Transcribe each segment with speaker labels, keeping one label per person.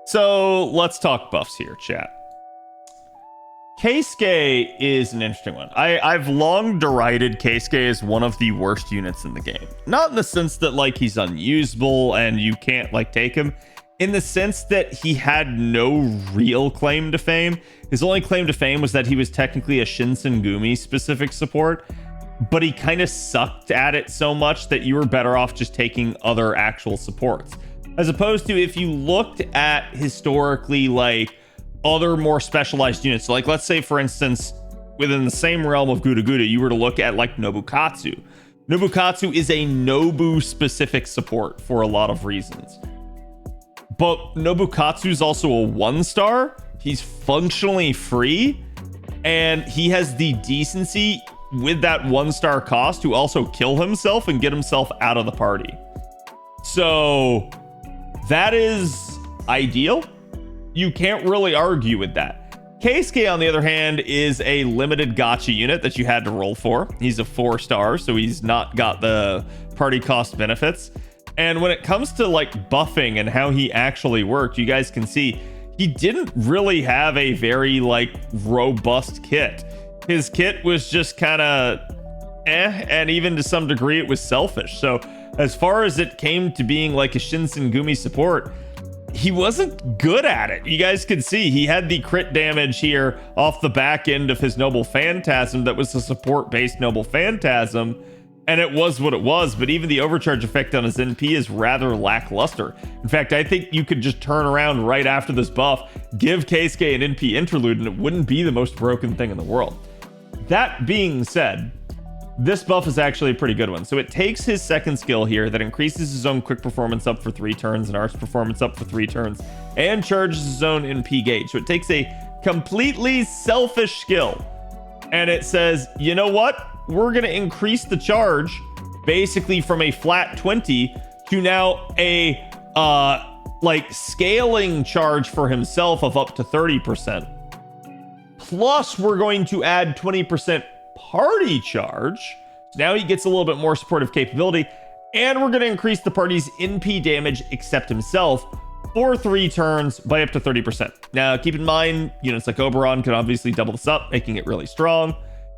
Speaker 1: So let's talk buffs here, chat. Keisuke is an interesting one. I've long derided Keisuke as one of the worst units in the game. Not in the sense that like he's unusable and you can't like take him. In the sense that he had no real claim to fame. His only claim to fame was that he was technically a Shinsengumi specific support, but he kind of sucked at it so much that you were better off just taking other actual supports. As opposed to if you looked at historically like other more specialized units, like let's say for instance within the same realm of Guda Guda, you were to look at like Nobukatsu. Nobukatsu is a Nobu specific support for a lot of reasons, but Nobukatsu is also a 1-star. He's functionally free and he has the decency with that 1-star cost to also kill himself and get himself out of the party. So that is ideal. You can't really argue with that. Keisuke, on the other hand, is a limited gacha unit that you had to roll for. He's a 4-star, so he's not got the party cost benefits. And when it comes to like buffing and how he actually worked, you guys can see he didn't really have a very like robust kit. His kit was just kind of and even to some degree it was selfish. So as far as it came to being like a Shinsengumi support, he wasn't good at it. You guys can see he had the crit damage here off the back end of his Noble Phantasm that was a support based Noble Phantasm, and it was what it was. But even the overcharge effect on his NP is rather lackluster. In fact, I think you could just turn around right after this buff, give Keisuke an NP interlude, and it wouldn't be the most broken thing in the world. That being said, this buff is actually a pretty good one. So it takes his second skill here that increases his own quick performance up for 3 turns and arts performance up for 3 turns and charges his own NP gauge. So it takes a completely selfish skill and it says, you know what? We're going to increase the charge basically from a flat 20 to now a like scaling charge for himself of up to 30%. Plus we're going to add 20% party charge. So now he gets a little bit more supportive capability, and we're going to increase the party's NP damage except himself for 3 turns by up to 30%. Now keep in mind, units like Oberon can obviously double this up, making it really strong.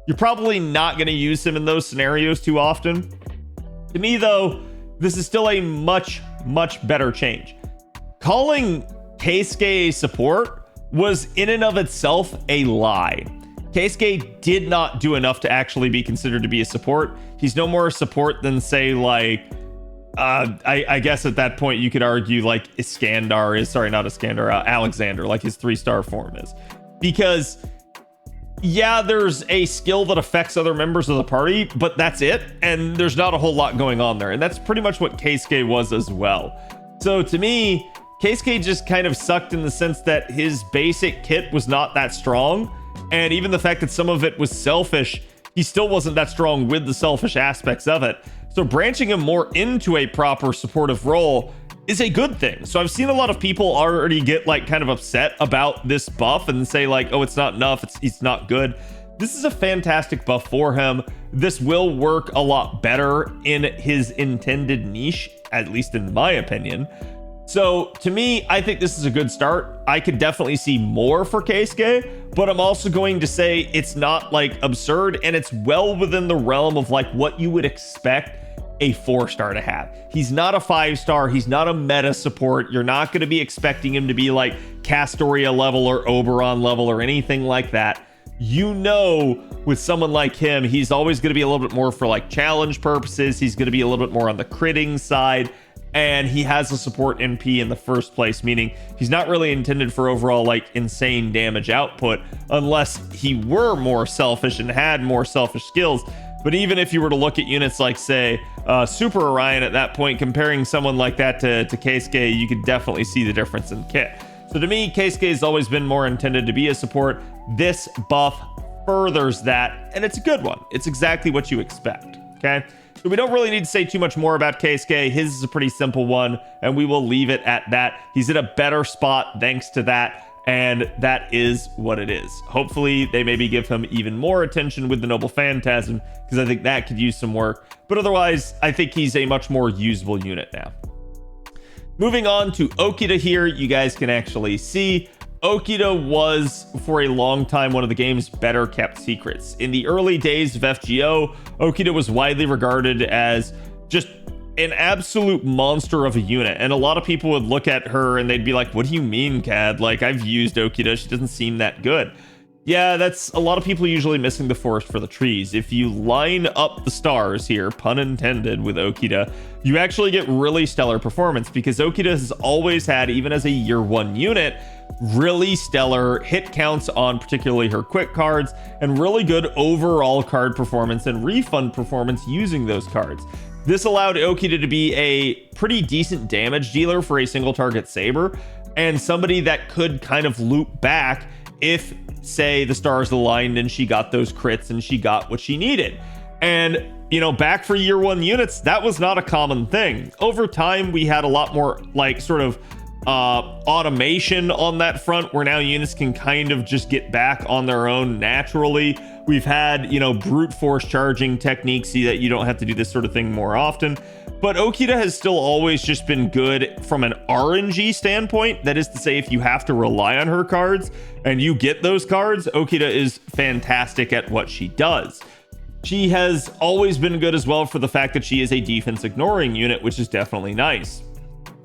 Speaker 1: You're probably not going to use him in those scenarios too often. To me though, this is still a much better change. Calling Keisuke a support was in and of itself a lie. Keisuke did not do enough to actually be considered to be a support. He's no more a support than say like I guess at that point you could argue like Alexander, like his 3-star form is. Because yeah, there's a skill that affects other members of the party, but that's it, and there's not a whole lot going on there, and that's pretty much what Keisuke was as well. So to me, Keisuke just kind of sucked in the sense that his basic kit was not that strong. And even the fact that some of it was selfish, he still wasn't that strong with the selfish aspects of it. So branching him more into a proper supportive role is a good thing. So I've seen a lot of people already get like kind of upset about this buff and say like, oh, it's not enough, it's not good. This is a fantastic buff for him. This will work a lot better in his intended niche, at least in my opinion. So to me, I think this is a good start. I could definitely see more for Keisuke, but I'm also going to say it's not like absurd, and it's well within the realm of like what you would expect a 4-star to have. He's not a 5-star. He's not a meta support. You're not going to be expecting him to be like Castoria level or Oberon level or anything like that. You know, with someone like him, he's always going to be a little bit more for like challenge purposes. He's going to be a little bit more on the critting side. And he has a support NP in the first place, meaning he's not really intended for overall like insane damage output unless he were more selfish and had more selfish skills. But even if you were to look at units like say Super Orion at that point, comparing someone like that to Keisuke, you could definitely see the difference in kit. So to me, Keisuke has always been more intended to be a support. This buff furthers that, and it's a good one. It's exactly what you expect. Okay. So we don't really need to say too much more about Keisuke. His is a pretty simple one, and we will leave it at that. He's in a better spot thanks to that, and that is what it is. Hopefully, they maybe give him even more attention with the Noble Phantasm, because I think that could use some work. But otherwise, I think he's a much more usable unit now. Moving on to Okita here, you guys can actually see Okita was, for a long time, one of the game's better kept secrets. In the early days of FGO, Okita was widely regarded as just an absolute monster of a unit. And a lot of people would look at her and they'd be like, what do you mean, Cad? Like, I've used Okita, she doesn't seem that good. Yeah, that's a lot of people usually missing the forest for the trees. If you line up the stars here, pun intended, with Okita, you actually get really stellar performance, because Okita has always had, even as a year 1 unit, really stellar hit counts on particularly her quick cards, and really good overall card performance and refund performance using those cards. This allowed Okita to be a pretty decent damage dealer for a single target Saber, and somebody that could kind of loop back if, say, the stars aligned and she got those crits and she got what she needed. And, you know, back for year 1 units, that was not a common thing. Over time, we had a lot more, like, sort of automation on that front, where now units can kind of just get back on their own naturally. We've had, you know, brute force charging techniques so that you don't have to do this sort of thing more often. But Okita has still always just been good from an RNG standpoint. That is to say, if you have to rely on her cards and you get those cards, Okita is fantastic at what she does. She has always been good as well for the fact that she is a defense ignoring unit, which is definitely nice.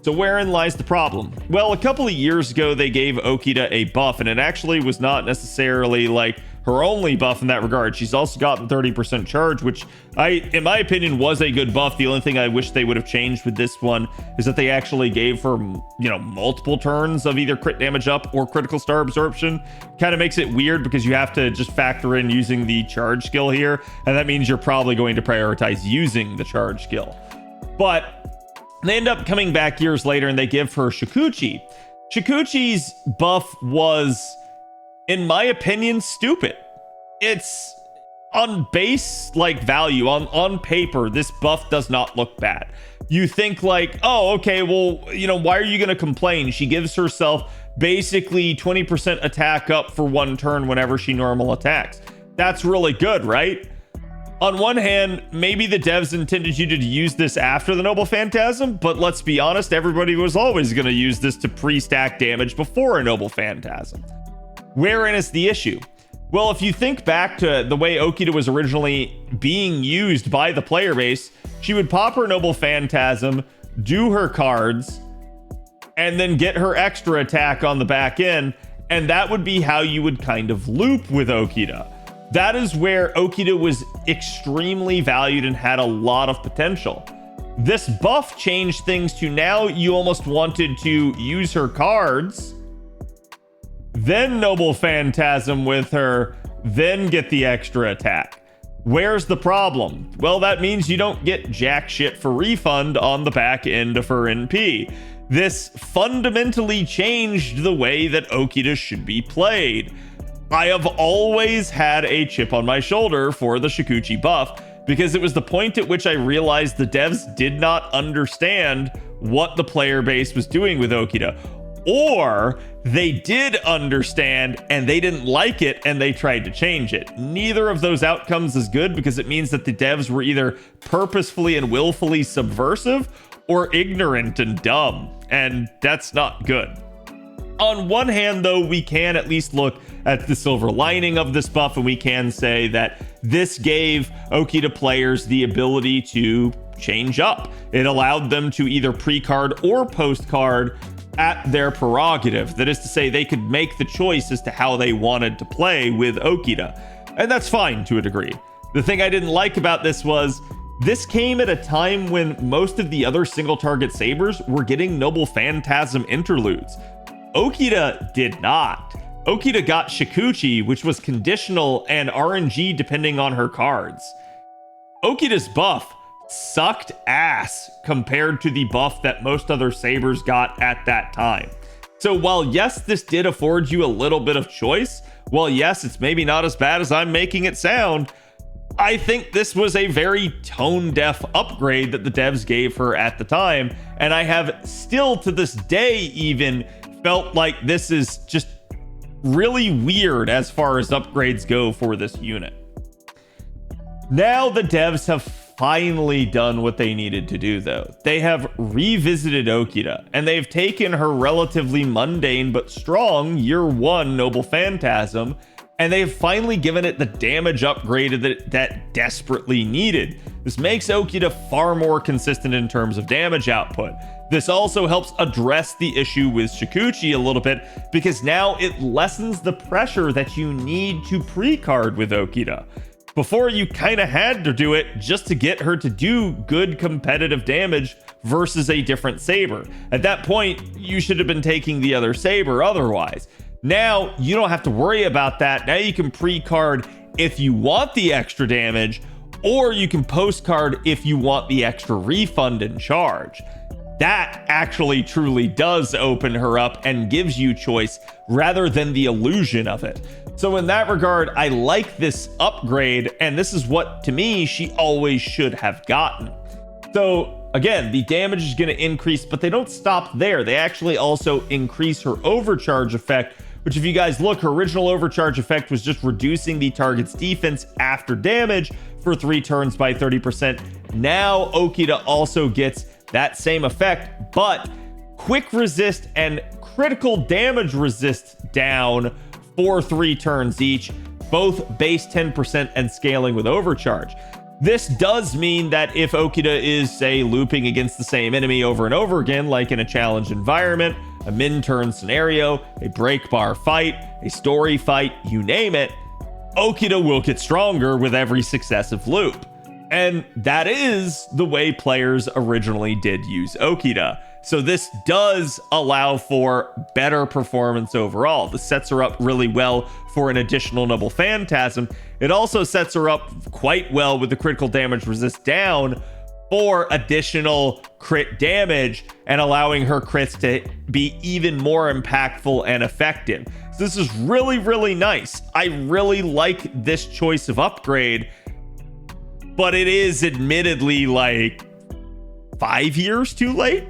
Speaker 1: So wherein lies the problem? Well, a couple of years ago, they gave Okita a buff, and it actually was not necessarily like her only buff in that regard. She's also got 30% charge, which in my opinion, was a good buff. The only thing I wish they would have changed with this one is that they actually gave her, you know, multiple turns of either crit damage up or critical star absorption. Kind of makes it weird because you have to just factor in using the charge skill here, and that means you're probably going to prioritize using the charge skill. But they end up coming back years later and they give her Shikuchi. Shikuchi's buff was, in my opinion, stupid. It's on base like value, on paper, this buff does not look bad. You think like, oh, okay, well, you know, why are you going to complain? She gives herself basically 20% attack up for 1 turn whenever she normal attacks. That's really good, right? On one hand, maybe the devs intended you to use this after the Noble Phantasm, but let's be honest, everybody was always going to use this to pre-stack damage before a Noble Phantasm. Wherein is the issue? Well, if you think back to the way Okita was originally being used by the player base, she would pop her Noble Phantasm, do her cards, and then get her extra attack on the back end, and that would be how you would kind of loop with Okita. That is where Okita was extremely valued and had a lot of potential. This buff changed things to now you almost wanted to use her cards, then Noble Phantasm with her, then get the extra attack. Where's the problem? Well, that means you don't get jack shit for refund on the back end of her NP. This fundamentally changed the way that Okita should be played. I have always had a chip on my shoulder for the Shikuchi buff, because it was the point at which I realized the devs did not understand what the player base was doing with Okita. Or they did understand and they didn't like it and they tried to change it. Neither of those outcomes is good, because it means that the devs were either purposefully and willfully subversive or ignorant and dumb, and that's not good. On one hand, though, we can at least look at the silver lining of this buff, and we can say that this gave Okita players the ability to change up. It allowed them to either pre-card or post-card at their prerogative. That is to say, they could make the choice as to how they wanted to play with Okita. And that's fine to a degree. The thing I didn't like about this was, this came at a time when most of the other single target Sabers were getting Noble Phantasm interludes. Okita did not. Okita got Shikuchi, which was conditional and RNG depending on her cards. Okita's buff sucked ass compared to the buff that most other Sabers got at that time. So while yes, this did afford you a little bit of choice, while yes, it's maybe not as bad as I'm making it sound, I think this was a very tone-deaf upgrade that the devs gave her at the time, and I have still to this day even felt like this is just really weird as far as upgrades go for this unit. Now the devs have finally done what they needed to do, though. They have revisited Okita, and they've taken her relatively mundane but strong year 1 Noble Phantasm, and they've finally given it the damage upgrade that desperately needed. This makes Okita far more consistent in terms of damage output. This also helps address the issue with Shikuchi a little bit, because now it lessens the pressure that you need to pre-card with Okita. Before, you kind of had to do it just to get her to do good competitive damage versus a different Saber. At that point, you should have been taking the other Saber otherwise. Now, you don't have to worry about that. Now you can pre-card if you want the extra damage, or you can post-card if you want the extra refund and charge. That actually truly does open her up and gives you choice rather than the illusion of it. So in that regard, I like this upgrade, and this is what, to me, she always should have gotten. So again, the damage is going to increase, but they don't stop there. They actually also increase her overcharge effect, which, if you guys look, her original overcharge effect was just reducing the target's defense after damage for 3 turns by 30%. Now Okita also gets that same effect, but quick resist and critical damage resist down for 3 turns each, both base 10% and scaling with overcharge. This does mean that if Okita is, say, looping against the same enemy over and over again, like in a challenge environment, a min-turn scenario, a break bar fight, a story fight, you name it, Okita will get stronger with every successive loop. And that is the way players originally did use Okita. So this does allow for better performance overall. This sets her up really well for an additional Noble Phantasm. It also sets her up quite well with the critical damage resist down for additional crit damage and allowing her crits to be even more impactful and effective. So this is really, really nice. I really like this choice of upgrade, but it is admittedly like 5 years too late.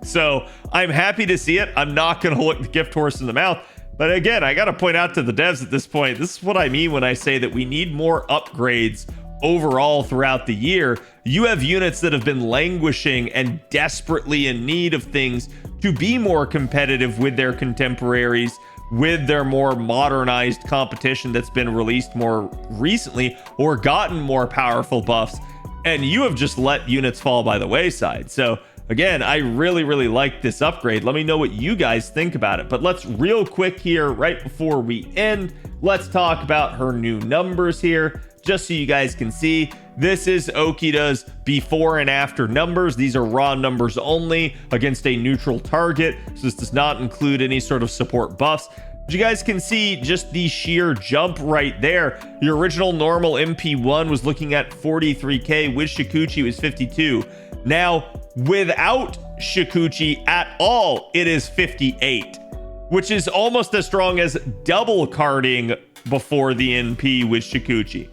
Speaker 1: So I'm happy to see it. I'm not going to look the gift horse in the mouth. But again, I got to point out to the devs at this point, this is what I mean when I say that we need more upgrades overall throughout the year. You have units that have been languishing and desperately in need of things to be more competitive with their contemporaries, with their more modernized competition that's been released more recently or gotten more powerful buffs. And you have just let units fall by the wayside. So again, I really, really like this upgrade. Let me know what you guys think about it. But let's real quick here, right before we end, let's talk about her new numbers here, just so you guys can see. This is Okita's before and after numbers. These are raw numbers only against a neutral target. So this does not include any sort of support buffs. But you guys can see just the sheer jump right there. Your original normal MP1 was looking at 43k. With Shikuchi, it was 52. Now, without Shikuchi at all, it is 58, which is almost as strong as double carding before the NP with Shikuchi.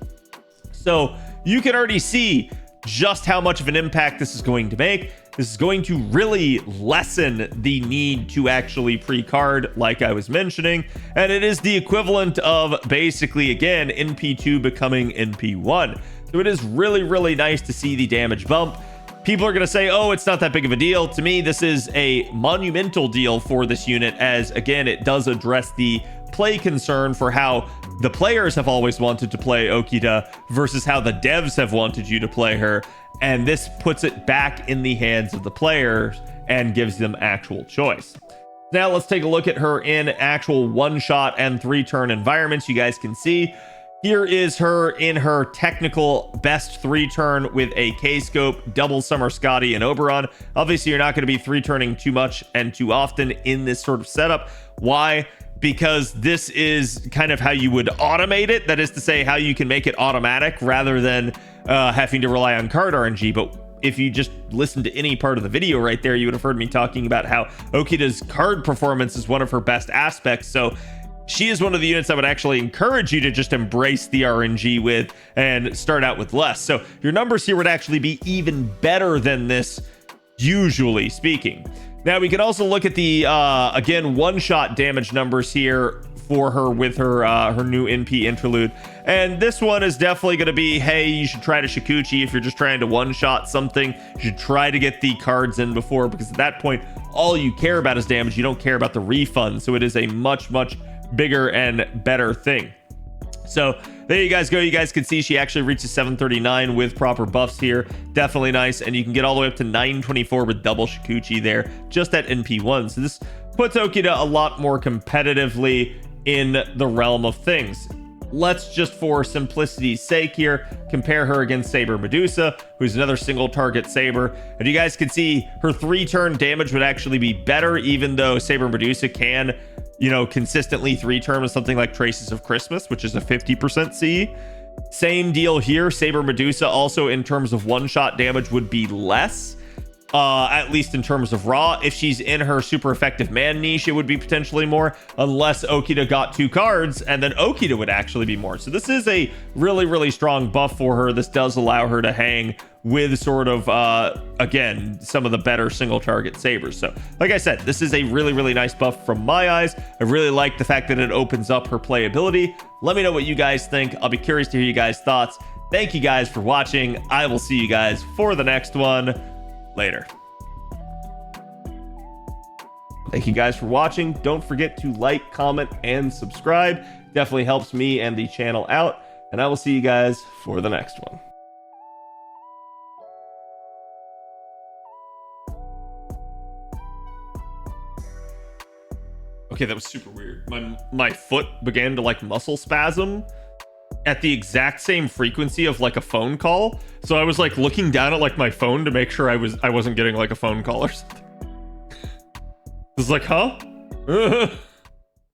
Speaker 1: So you can already see just how much of an impact this is going to make. This is going to really lessen the need to actually pre-card, like I was mentioning. And it is the equivalent of basically, again, NP2 becoming NP1. So it is really, really nice to see the damage bump. People are going to say, oh, it's not that big of a deal. To me, this is a monumental deal for this unit, as, again, it does address the play concern for how the players have always wanted to play Okita versus how the devs have wanted you to play her. And this puts it back in the hands of the players and gives them actual choice. Now let's take a look at her in actual one-shot and 3-turn environments. You guys can see here is her in her technical best 3-turn with a K-scope, double Summer Scotty and Oberon. Obviously, you're not going to be 3-turning too much and too often in this sort of setup. Why? Because this is kind of how you would automate it. That is to say, how you can make it automatic rather than having to rely on card RNG. But if you just listened to any part of the video right there, you would have heard me talking about how Okita's card performance is one of her best aspects. So she is one of the units I would actually encourage you to just embrace the RNG with and start out with less. So your numbers here would actually be even better than this, usually speaking. Now we can also look at the again one-shot damage numbers here for her with her her new NP interlude, and this one is definitely going to be, hey, you should try to Shikuchi if you're just trying to one-shot something. You should try to get the cards in before, because at that point all you care about is damage. You don't care about the refund, so it is a much bigger and better thing. So there you guys go. You guys can see she actually reaches 739 with proper buffs here. Definitely nice. And you can get all the way up to 924 with double Shikuchi there, just at NP1. So this puts Okita a lot more competitively in the realm of things. Let's just, for simplicity's sake here, compare her against Saber Medusa, who's another single target Saber. And you guys can see her 3-turn damage would actually be better, even though Saber Medusa can, you know, consistently 3-turn with something like Traces of Christmas, which is a 50% CE. Same deal here. Saber Medusa also, in terms of one-shot damage, would be less. At least in terms of raw. If she's in her super effective man niche, it would be potentially more, unless Okita got 2 cards, and then Okita would actually be more. So this is a really strong buff for her. This does allow her to hang with sort of again, some of the better single target Sabers. So like I said, this is a really nice buff from my eyes. I really like the fact that it opens up her playability. Let me know what you guys think. I'll be curious to hear you guys' thoughts. Thank you guys for watching. I will see you guys for the next one. Later. Thank you guys for watching. Don't forget to like, comment, and subscribe. Definitely helps me and the channel out. And I will see you guys for the next one. Okay, that was super weird. My foot began to like muscle spasm at the exact same frequency of like a phone call. So I was like looking down at like my phone to make sure I wasn't getting like a phone call or something. It was like, huh?